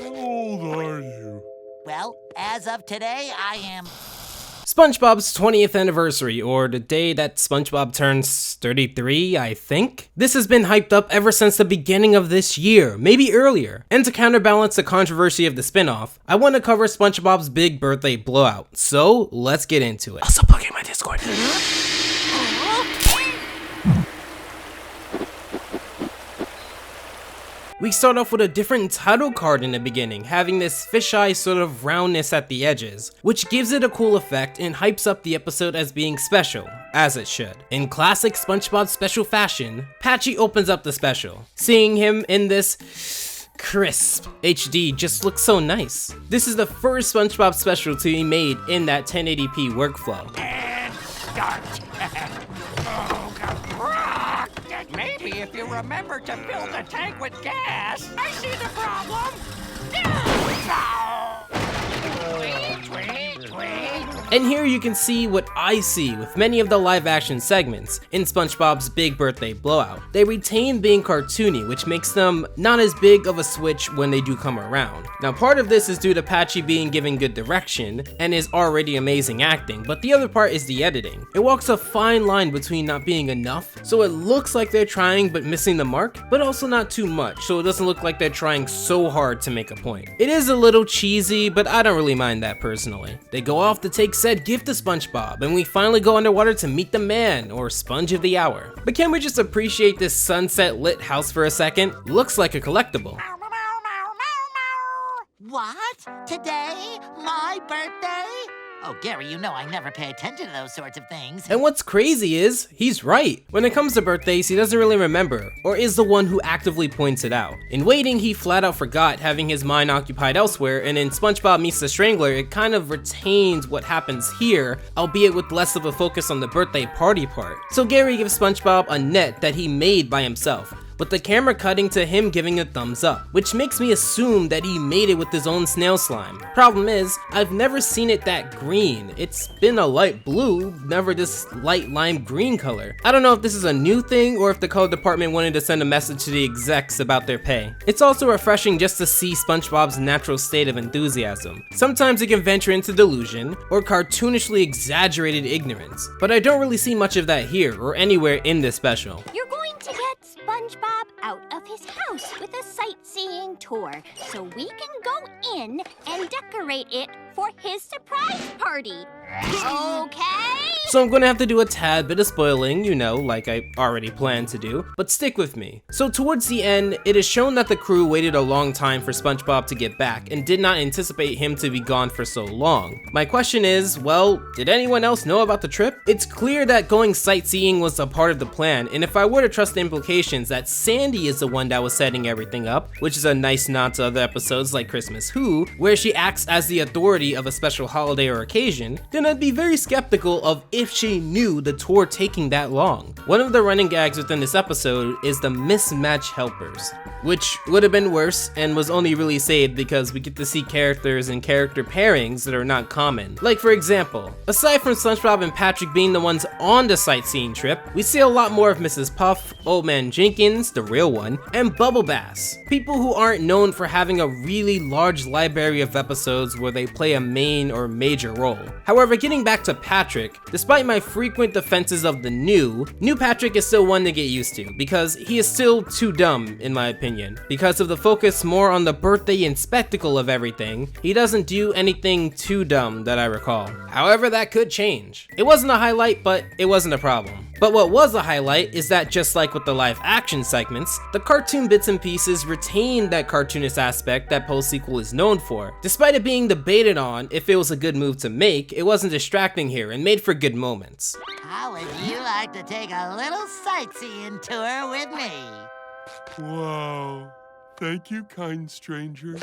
How old are you? Well, as of today, I am... SpongeBob's 20th anniversary, or the day that SpongeBob turns 33, I think? This has been hyped up ever since the beginning of this year, maybe earlier. And to counterbalance the controversy of the spin-off, I want to cover SpongeBob's big birthday blowout, so let's get into it. Also plug in my Discord. We start off with a different title card in the beginning, having this fisheye sort of roundness at the edges, which gives it a cool effect and hypes up the episode as being special, as it should. In classic SpongeBob special fashion, Patchy opens up the special. Seeing him in this crisp HD just looks so nice. This is the first SpongeBob special to be made in that 1080p workflow. And start. Oh, God. Maybe if you remember to fill the tank with gas. I see the problem. And here you can see what I see with many of the live action segments in SpongeBob's Big Birthday Blowout. They retain being cartoony, which makes them not as big of a switch when they do come around. Now part of this is due to Patchy being given good direction and his already amazing acting, but the other part is the editing. It walks a fine line between not being enough, so it looks like they're trying but missing the mark, but also not too much, so it doesn't look like they're trying so hard to make a point. It is a little cheesy, but I don't really mind that personally. They go off to take said gift to SpongeBob, and we finally go underwater to meet the man, or Sponge of the Hour. But can we just appreciate this sunset lit house for a second? Looks like a collectible. What? Today? My birthday? Oh, Gary, you know I never pay attention to those sorts of things. And what's crazy is, he's right. When it comes to birthdays, he doesn't really remember, or is the one who actively points it out. In Waiting, he flat out forgot, having his mind occupied elsewhere, and in SpongeBob Meets the Strangler, it kind of retains what happens here, albeit with less of a focus on the birthday party part. So Gary gives SpongeBob a net that he made by himself, with the camera cutting to him giving a thumbs up, which makes me assume that he made it with his own snail slime. Problem is, I've never seen it that green. It's been a light blue, never this light lime green color. I don't know if this is a new thing or if the color department wanted to send a message to the execs about their pay. It's also refreshing just to see SpongeBob's natural state of enthusiasm. Sometimes it can venture into delusion or cartoonishly exaggerated ignorance, but I don't really see much of that here or anywhere in this special. You're going to get SpongeBob out of his house with a sightseeing tour, so we can go in and decorate it for his surprise party. Okay? So I'm gonna have to do a tad bit of spoiling, you know, like I already planned to do, but stick with me. So towards the end, it is shown that the crew waited a long time for SpongeBob to get back and did not anticipate him to be gone for so long. My question is, well, did anyone else know about the trip? It's clear that going sightseeing was a part of the plan, and if I were to trust the implications that Sandy is the one that was setting everything up, which is a nice nod to other episodes like Christmas Who, where she acts as the authority of a special holiday or occasion, then I'd be very skeptical of if she knew the tour taking that long. One of the running gags within this episode is the mismatch helpers, which would have been worse and was only really saved because we get to see characters and character pairings that are not common. Like for example, aside from SpongeBob and Patrick being the ones on the sightseeing trip, we see a lot more of Mrs. Puff, Old Man Jenkins, the real one, and Bubble Bass, people who aren't known for having a really large library of episodes where they play a main or major role. However, getting back to Patrick, despite my frequent defenses of the new Patrick is still one to get used to, because he is still too dumb in my opinion. Because of the focus more on the birthday and spectacle of everything, he doesn't do anything too dumb that I recall. However, that could change. It wasn't a highlight, but it wasn't a problem. But what was a highlight is that just like with the live action segments, the cartoon bits and pieces retained that cartoonist aspect that post-sequel is known for. Despite it being debated on if it was a good move to make, it wasn't distracting here and made for good moments. How would you like to take a little sightseeing tour with me? Wow. Thank you, kind stranger.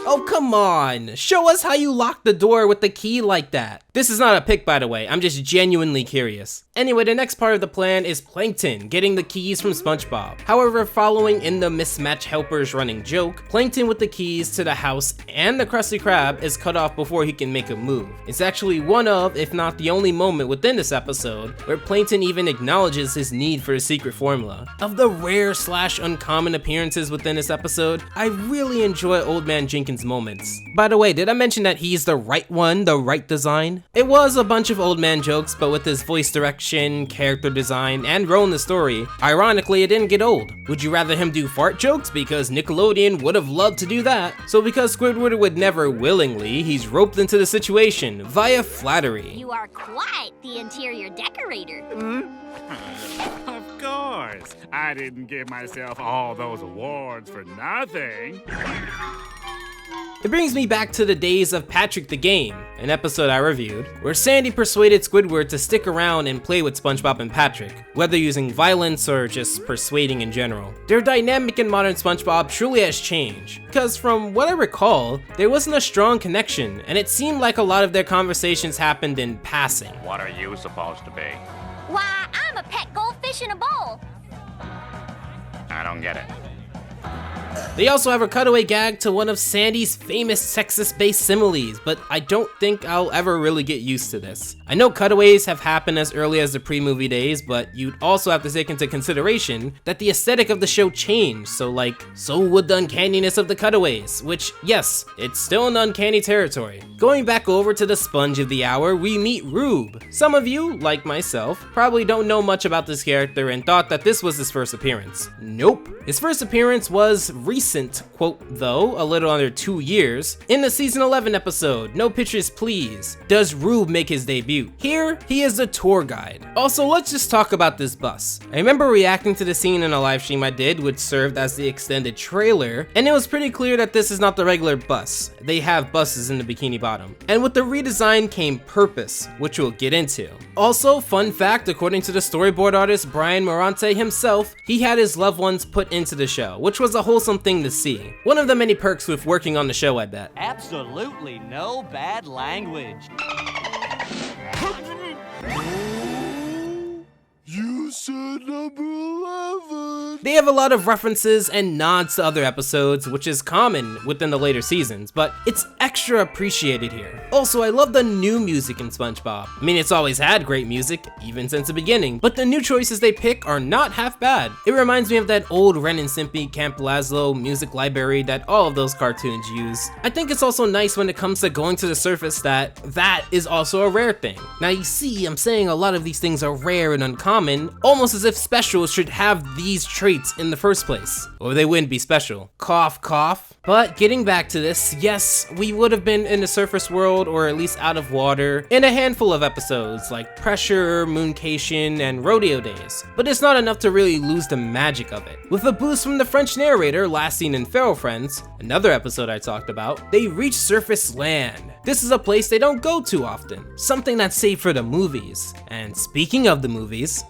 Oh, come on. Show us how you lock the door with the key like that. This is not a pick, by the way. I'm just genuinely curious. Anyway, the next part of the plan is Plankton getting the keys from SpongeBob. However, following in the mismatch helpers running joke, Plankton with the keys to the house and the Krusty Krab is cut off before he can make a move. It's actually one of, if not the only moment within this episode where Plankton even acknowledges his need for a secret formula. Of the rare / uncommon appearances within this episode, I really enjoy Old Man Jenkins moments. By the way, did I mention that he's the right one, the right design? It was a bunch of Old Man jokes, but with his voice direction, character design, and role in the story, ironically it didn't get old. Would you rather him do fart jokes? Because Nickelodeon would have loved to do that. So because Squidward would never willingly, he's roped into the situation via flattery. You are quite the interior decorator. Of course. I didn't give myself all those awards for nothing. It brings me back to the days of Patrick the Game, an episode I reviewed, where Sandy persuaded Squidward to stick around and play with SpongeBob and Patrick, whether using violence or just persuading in general. Their dynamic in modern SpongeBob truly has changed, because from what I recall, there wasn't a strong connection, and it seemed like a lot of their conversations happened in passing. What are you supposed to be? Why, I'm a pet goldfish in a bowl. I don't get it. They also have a cutaway gag to one of Sandy's famous sexist-based similes, but I don't think I'll ever really get used to this. I know cutaways have happened as early as the pre-movie days, but you'd also have to take into consideration that the aesthetic of the show changed, so would the uncanniness of the cutaways, which, yes, it's still in uncanny territory. Going back over to the sponge of the hour, we meet Rube. Some of you, like myself, probably don't know much about this character and thought that this was his first appearance. Nope. His first appearance was recent, quote, though, a little under 2 years. In the season 11 episode, No Pictures Please, does Rube make his debut. Here, he is the tour guide. Also, let's just talk about this bus. I remember reacting to the scene in a live stream I did, which served as the extended trailer, and it was pretty clear that this is not the regular bus. They have buses in the Bikini Bottom. And with the redesign came purpose, which we'll get into. Also, fun fact, according to the storyboard artist Brian Morante himself, he had his loved ones put into the show, which was a wholesome thing to see. One of the many perks with working on the show, I bet. Absolutely no bad language. You said number 11. They have a lot of references and nods to other episodes, which is common within the later seasons, but it's extra appreciated here. Also, I love the new music in SpongeBob. I mean, it's always had great music, even since the beginning, but the new choices they pick are not half bad. It reminds me of that old Ren and Stimpy Camp Lazlo music library that all of those cartoons use. I think it's also nice when it comes to going to the surface that is also a rare thing. Now you see, I'm saying a lot of these things are rare and uncommon, almost as if specials should have these traits in the first place, or they wouldn't be special. Cough, cough. But getting back to this, yes, we would have been in the surface world, or at least out of water, in a handful of episodes like Pressure, Mooncation, and Rodeo Days. But it's not enough to really lose the magic of it. With a boost from the French narrator last seen in Feral Friends, another episode I talked about, they reach surface land. This is a place they don't go to often, something that's saved for the movies. And speaking of the movies,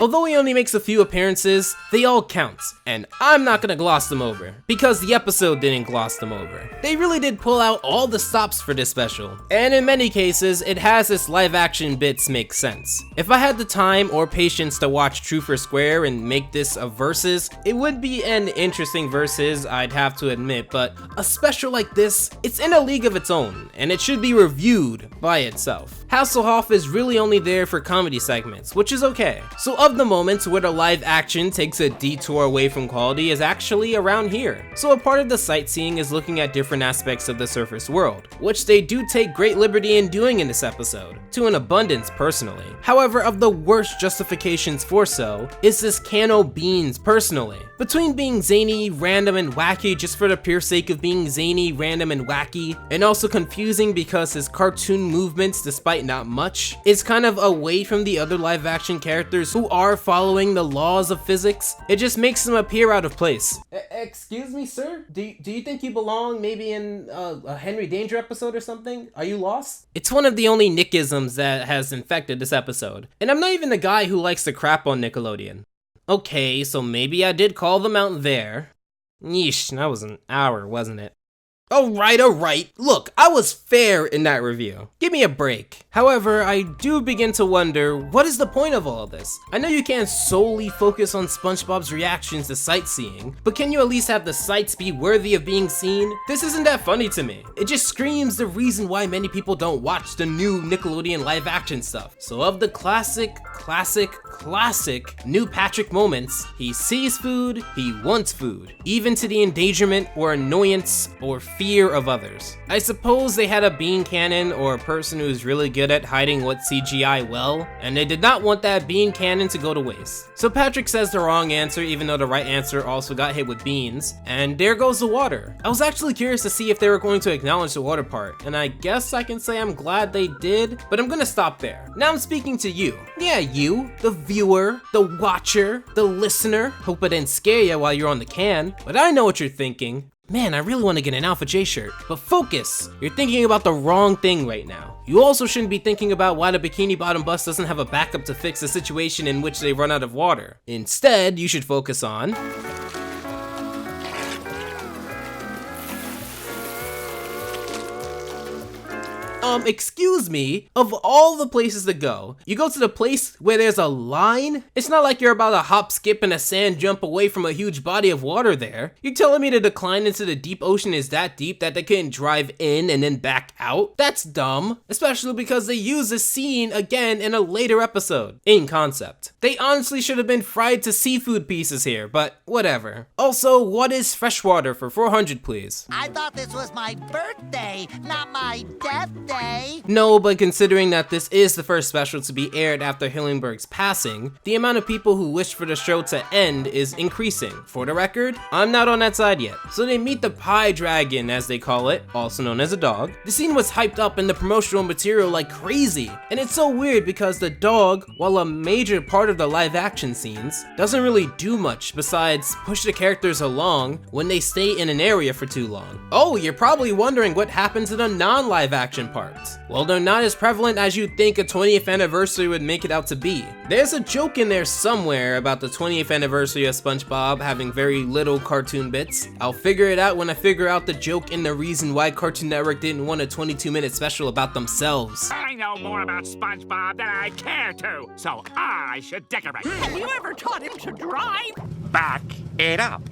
although he only makes a few appearances, they all count, and I'm not gonna gloss them over, because the episode didn't gloss them over. They really did pull out all the stops for this special, and in many cases, it has its live action bits make sense. If I had the time or patience to watch Truth or Square and make this a versus, it would be an interesting versus, I'd have to admit, but a special like this, it's in a league of its own, and it should be reviewed by itself. Hasselhoff is really only there for comedy segments, which is okay. So of the moments where the live action takes a detour away from quality is actually around here. So a part of the sightseeing is looking at different aspects of the surface world, which they do take great liberty in doing in this episode, to an abundance personally. However, of the worst justifications for so, is this can of beans personally. Between being zany, random, and wacky just for the pure sake of being zany, random, and wacky, and also confusing because his cartoon movements, despite not much, is kind of away from the other live action characters who are following the laws of physics, it just makes them appear out of place. Excuse me, sir? Do you think you belong maybe in a Henry Danger episode or something? Are you lost? It's one of the only Nickisms that has infected this episode. And I'm not even the guy who likes to crap on Nickelodeon. Okay, so maybe I did call them out there. Yeesh, that was an hour, wasn't it? Alright. Look, I was fair in that review. Give me a break. However, I do begin to wonder, what is the point of all of this? I know you can't solely focus on SpongeBob's reactions to sightseeing, but can you at least have the sights be worthy of being seen? This isn't that funny to me. It just screams the reason why many people don't watch the new Nickelodeon live action stuff. So of the classic new Patrick moments, he sees food, he wants food, even to the endangerment or annoyance or fear of others. I suppose they had a bean cannon or a person who's really good at hiding what CGI well, and they did not want that bean cannon to go to waste. So Patrick says the wrong answer even though the right answer also got hit with beans, and there goes the water. I was actually curious to see if they were going to acknowledge the water part, and I guess I can say I'm glad they did, but I'm gonna stop there. Now I'm speaking to you. Yeah, you, the viewer, the watcher, the listener. Hope I didn't scare you while you're on the can, but I know what you're thinking. Man, I really want to get an Alpha J shirt. But focus! You're thinking about the wrong thing right now. You also shouldn't be thinking about why the Bikini Bottom bus doesn't have a backup to fix the situation in which they run out of water. Instead, you should focus on... excuse me, of all the places to go, you go to the place where there's a line? It's not like you're about to hop, skip, and a sand jump away from a huge body of water there. You're telling me the decline into the deep ocean is that deep that they couldn't drive in and then back out? That's dumb, especially because they use this scene again in a later episode. In concept. They honestly should have been fried to seafood pieces here, but whatever. Also, what is freshwater for 400, please? I thought this was my birthday, not my death day. No, but considering that this is the first special to be aired after Hillenburg's passing, the amount of people who wish for the show to end is increasing. For the record, I'm not on that side yet. So they meet the Pie Dragon, as they call it, also known as a dog. The scene was hyped up in the promotional material like crazy, and it's so weird because the dog, while a major part of the live action scenes, doesn't really do much besides push the characters along when they stay in an area for too long. Oh, you're probably wondering what happened to the non-live action part. Well, they're not as prevalent as you'd think a 20th anniversary would make it out to be. There's a joke in there somewhere about the 20th anniversary of SpongeBob having very little cartoon bits. I'll figure it out when I figure out the joke and the reason why Cartoon Network didn't want a 22-minute special about themselves. I know more about SpongeBob than I care to, so I should decorate. Have you ever taught him to drive? Back it up.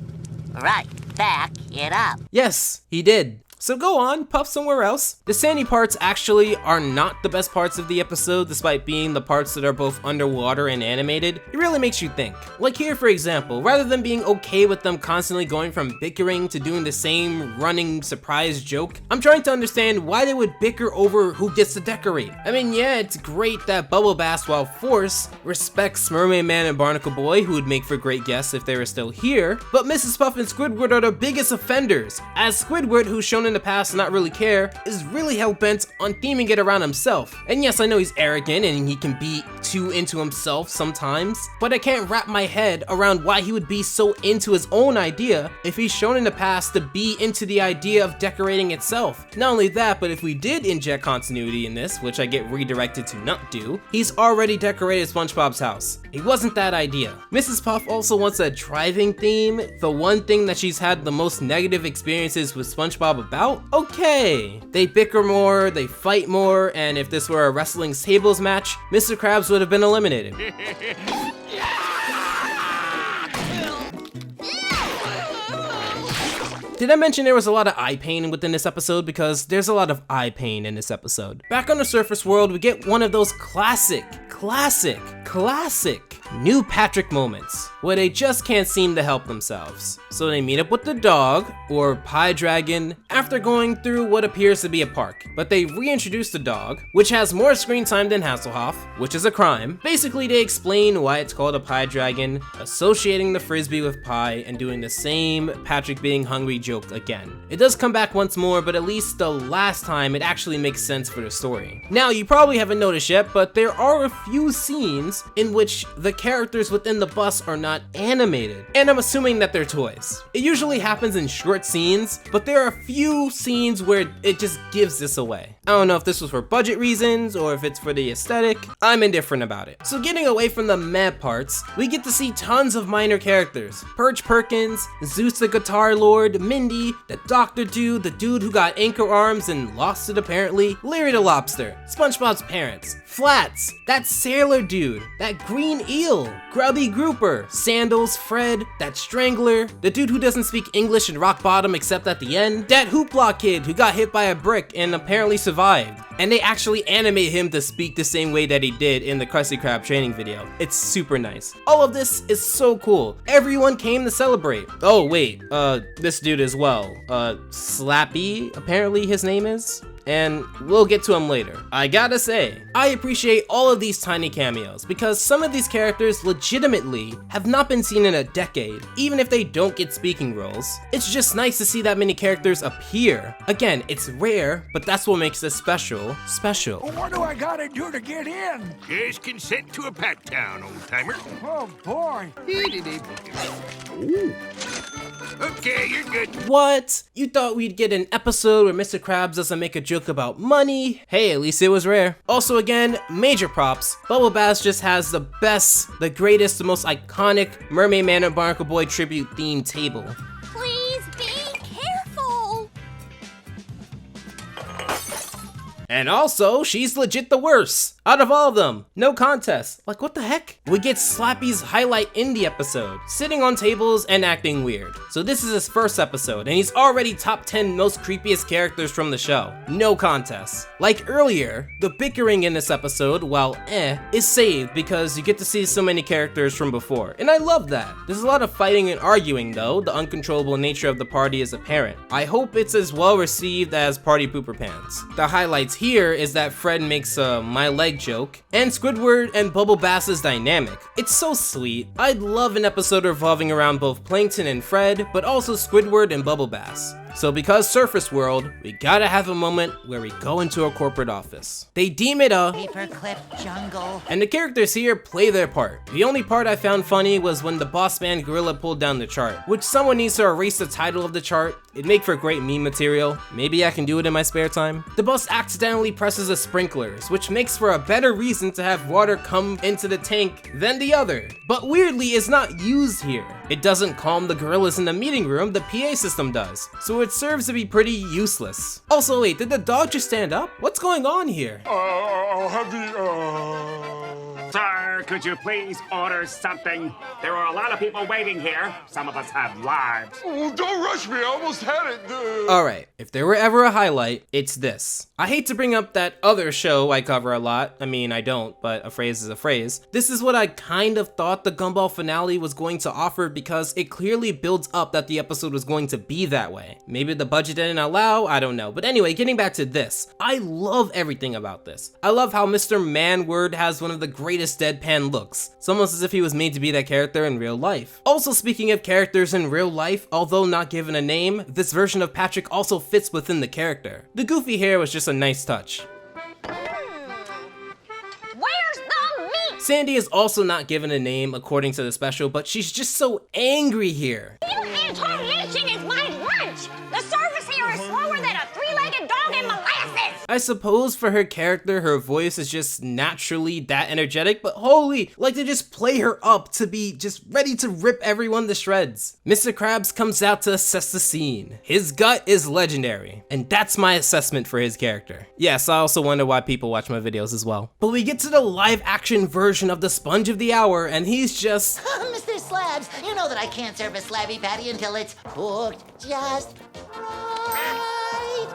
Right, back it up. Yes, he did. So go on, puff somewhere else. The sandy parts actually are not the best parts of the episode, despite being the parts that are both underwater and animated. It really makes you think. Like here, for example, rather than being okay with them constantly going from bickering to doing the same running surprise joke, I'm trying to understand why they would bicker over who gets to decorate. I mean, yeah, it's great that Bubble Bass, while Force respects Mermaid Man and Barnacle Boy, who would make for great guests if they were still here, but Mrs. Puff and Squidward are the biggest offenders, as Squidward, who's shown in the past to not really care, is really hell-bent on theming it around himself. And yes, I know he's arrogant and he can be too into himself sometimes, but I can't wrap my head around why he would be so into his own idea if he's shown in the past to be into the idea of decorating itself. Not only that, but if we did inject continuity in this, which I get redirected to not do, he's already decorated SpongeBob's house. It wasn't that idea. Mrs. Puff also wants a driving theme, the one thing that she's had the most negative experiences with SpongeBob about. Okay, they bicker more, they fight more, and if this were a wrestling tables match, Mr. Krabs would have been eliminated. Did I mention there was a lot of eye pain within this episode? Because there's a lot of eye pain in this episode. Back on the surface world, we get one of those classic new Patrick moments, where they just can't seem to help themselves. So they meet up with the dog, or Pie Dragon, after going through what appears to be a park. But they reintroduce the dog, which has more screen time than Hasselhoff, which is a crime. Basically, they explain why it's called a Pie Dragon, associating the Frisbee with pie, and doing the same Patrick being hungry joke again. It does come back once more, but at least the last time it actually makes sense for the story. Now, you probably haven't noticed yet, but there are a few scenes in which the characters within the bus are not animated, and I'm assuming that they're toys. It usually happens in short scenes, but there are a few scenes where it just gives this away. I don't know if this was for budget reasons or if it's for the aesthetic. I'm indifferent about it. So getting away from the mad parts, we get to see tons of minor characters. Perch Perkins, Zeus the Guitar Lord, Mindy, the Doctor Dude, the dude who got anchor arms and lost it apparently, Larry the Lobster, SpongeBob's parents, Flats, that sailor dude, that green eel, Grubby Grouper, Sandals, Fred, that strangler, the dude who doesn't speak English in Rock Bottom except at the end, that Hoopla kid who got hit by a brick and apparently survived. And they actually animate him to speak the same way that he did in the Krusty Krab training video. It's super nice. All of this is so cool. Everyone came to celebrate. Oh wait, this dude as well. Slappy, apparently his name is. And we'll get to him later. I gotta say, I appreciate all of these tiny cameos because some of these characters legitimately have not been seen in a decade, even if they don't get speaking roles. It's just nice to see that many characters appear. Again, it's rare, but that's what makes this special. What do I gotta do to get in? Just consent to a pack town, old timer. Oh boy. Okay, you're good. What? You thought we'd get an episode where Mr. Krabs doesn't make a joke about money? Hey, at least it was rare. Also again, major props. Bubble Bass just has the best, the greatest, the most iconic Mermaid Man and Barnacle Boy tribute themed table. Please be careful. And also, she's legit the worst. Out of all of them, no contest. Like, what the heck? We get Slappy's highlight in the episode, sitting on tables and acting weird. So this is his first episode, and he's already top 10 most creepiest characters from the show. No contest. Like earlier, the bickering in this episode, while is saved because you get to see so many characters from before. And I love that. There's a lot of fighting and arguing though. The uncontrollable nature of the party is apparent. I hope it's as well received as Party Pooper Pants. The highlights here is that Fred makes a my leg joke, and Squidward and Bubble Bass's dynamic. It's so sweet. I'd love an episode revolving around both Plankton and Fred, but also Squidward and Bubble Bass. So because Surface World, we gotta have a moment where we go into a corporate office. They deem it a Paperclip jungle. and the characters here play their part. The only part I found funny was when the boss man gorilla pulled down the chart, which someone needs to erase the title of the chart. It'd make for great meme material. Maybe I can do it in my spare time. The boss accidentally presses the sprinklers, which makes for a better reason to have water come into the tank than the other. But weirdly, it's not used here. It doesn't calm the gorillas in the meeting room, the PA system does. So it serves to be pretty useless. Also, wait, did the dog just stand up? What's going on here? I'll have the, Sir, could you please order something? There are a lot of people waiting here. Some of us have lives. Oh, don't rush me. I almost had it. Alright, if there were ever a highlight, it's this. I hate to bring up that other show I cover a lot. I mean, I don't, but a phrase is a phrase. This is what I kind of thought the Gumball finale was going to offer because it clearly builds up that the episode was going to be that way. Maybe the budget didn't allow, I don't know. But anyway, getting back to this, I love everything about this. I love how Mr. Manword has one of the greatest deadpan looks. It's almost as if he was made to be that character in real life. Also, speaking of characters in real life, although not given a name, this version of Patrick also fits within the character. The goofy hair was just a nice touch. Where's the meat? Sandy is also not given a name according to the special, but she's just so angry here. You Anton lynching is my lunch. The service here is slower than a three-legged dog in molasses. I suppose for her character, her voice is just naturally that energetic, but holy, like they just play her up to be just ready to rip everyone to shreds. Mr. Krabs comes out to assess the scene. His gut is legendary, and that's my assessment for his character. Yes, I also wonder why people watch my videos as well. But we get to the live action version of the Sponge of the Hour, and he's just... Mr. Slabs, you know that I can't serve a Slabby Patty until it's cooked just right.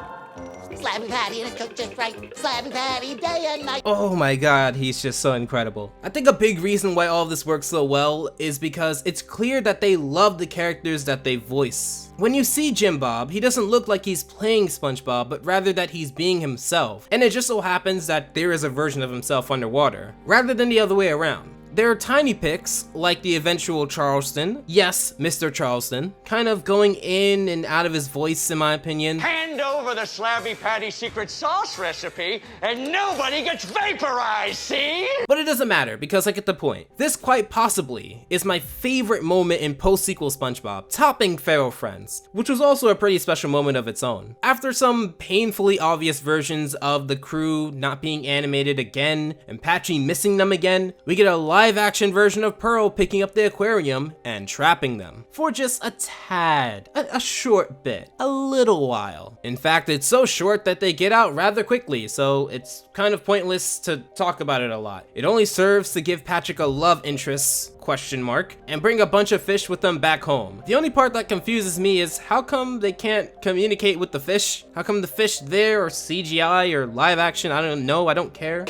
Slabby Patty and it's cooked just right. Slabby Patty day and night. Oh my god, he's just so incredible. I think a big reason why all of this works so well is because it's clear that they love the characters that they voice. When you see Jim Bob, he doesn't look like he's playing SpongeBob, but rather that he's being himself. And it just so happens that there is a version of himself underwater, rather than the other way around. There are tiny pics, like the eventual Charleston, yes, Mr. Charleston, kind of going in and out of his voice in my opinion. Hand over the Slabby Patty secret sauce recipe, and nobody gets vaporized, see? But it doesn't matter, because I get the point. This quite possibly is my favorite moment in post-sequel SpongeBob, topping Feral Friends, which was also a pretty special moment of its own. After some painfully obvious versions of the crew not being animated again, and Patchy missing them again, we get a live-action version of Pearl picking up the aquarium and trapping them. For just a tad, a short bit, a little while. In fact, it's so short that they get out rather quickly, so it's kind of pointless to talk about it a lot. It only serves to give Patrick a love interest, question mark, and bring a bunch of fish with them back home. The only part that confuses me is how come they can't communicate with the fish? How come the fish there are CGI or live action? I don't know, I don't care.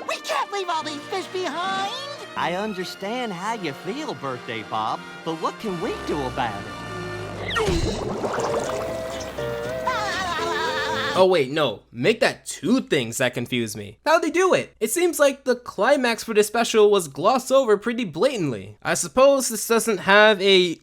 We can't leave all these fish behind. I understand how you feel, Birthday Bob, but what can we do about it? Oh wait, no, make that two things that confuse me. How'd they do it? It seems like the climax for this special was glossed over pretty blatantly. I suppose this doesn't have a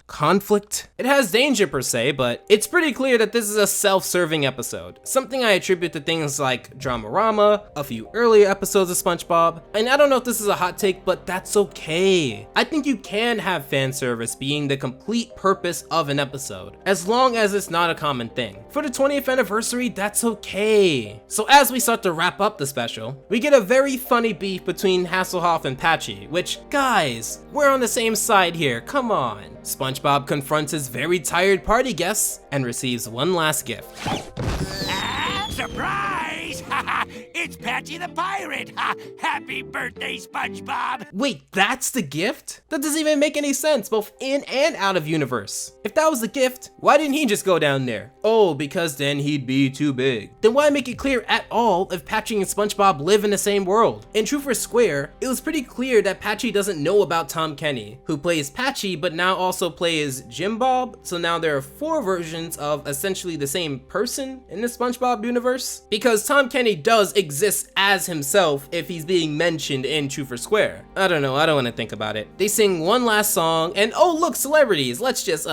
conflict. It has danger per se, but it's pretty clear that this is a self-serving episode. Something I attribute to things like Dramarama, a few earlier episodes of SpongeBob, and I don't know if this is a hot take, but that's okay. I think you can have fan service being the complete purpose of an episode, as long as it's not a common thing. For the 20th anniversary, that's okay. So as we start to wrap up the special, we get a very funny beef between Hasselhoff and Patchy, which, guys, we're on the same side here, come on. SpongeBob confronts his very tired party guests and receives one last gift. Surprise! It's Patchy the Pirate! Happy birthday, SpongeBob! Wait, that's the gift? That doesn't even make any sense, both in and out of universe. If that was the gift, why didn't he just go down there? Oh, because then he'd be too big. Then why make it clear at all if Patchy and SpongeBob live in the same world? In Truth or Square, it was pretty clear that Patchy doesn't know about Tom Kenny, who plays Patchy but now also plays Jim Bob, so now there are 4 versions of essentially the same person in the SpongeBob universe. Because Tom Kenny does exist as himself if he's being mentioned in Truth or Square. I don't know, I don't want to think about it. They sing one last song and oh look, celebrities, let's just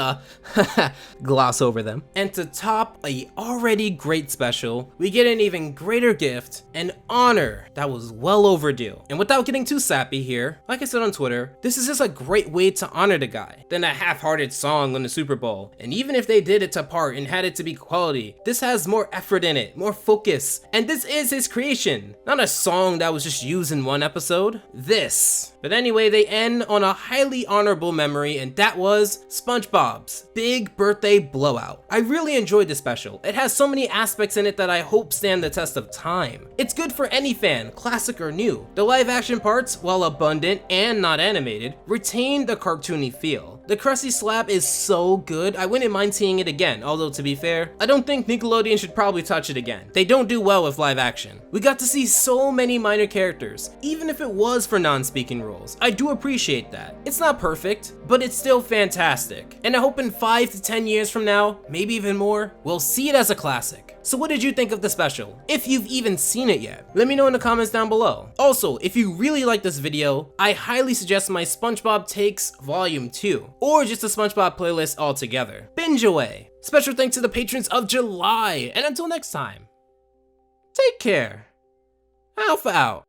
gloss over them. And to top a already great special, we get an even greater gift, an honor that was well overdue. And without getting too sappy here, like I said on Twitter, this is just a great way to honor the guy than a half-hearted song on the Super Bowl. And even if they did it to part and had it to be quality, this has more effort in it, more focus, and this is his creation, not a song that was just used in one episode. This. But anyway, they end on a highly honorable memory, and that was SpongeBob's big birthday blowout. I really enjoyed this special. It has so many aspects in it that I hope stand the test of time. It's good for any fan, classic or new. The live action parts, while abundant and not animated, retain the cartoony feel. The Krusty Slab is so good, I wouldn't mind seeing it again, although to be fair, I don't think Nickelodeon should probably touch it again. They don't do well with live action. We got to see so many minor characters, even if it was for non-speaking roles. I do appreciate that. It's not perfect, but it's still fantastic. And I hope in 5 to 10 years from now, maybe even more, we'll see it as a classic. So what did you think of the special? If you've even seen it yet, let me know in the comments down below. Also, if you really like this video, I highly suggest my SpongeBob Takes Volume 2, or just a SpongeBob playlist altogether. Binge away. Special thanks to the patrons of July, and until next time, take care. Alpha out.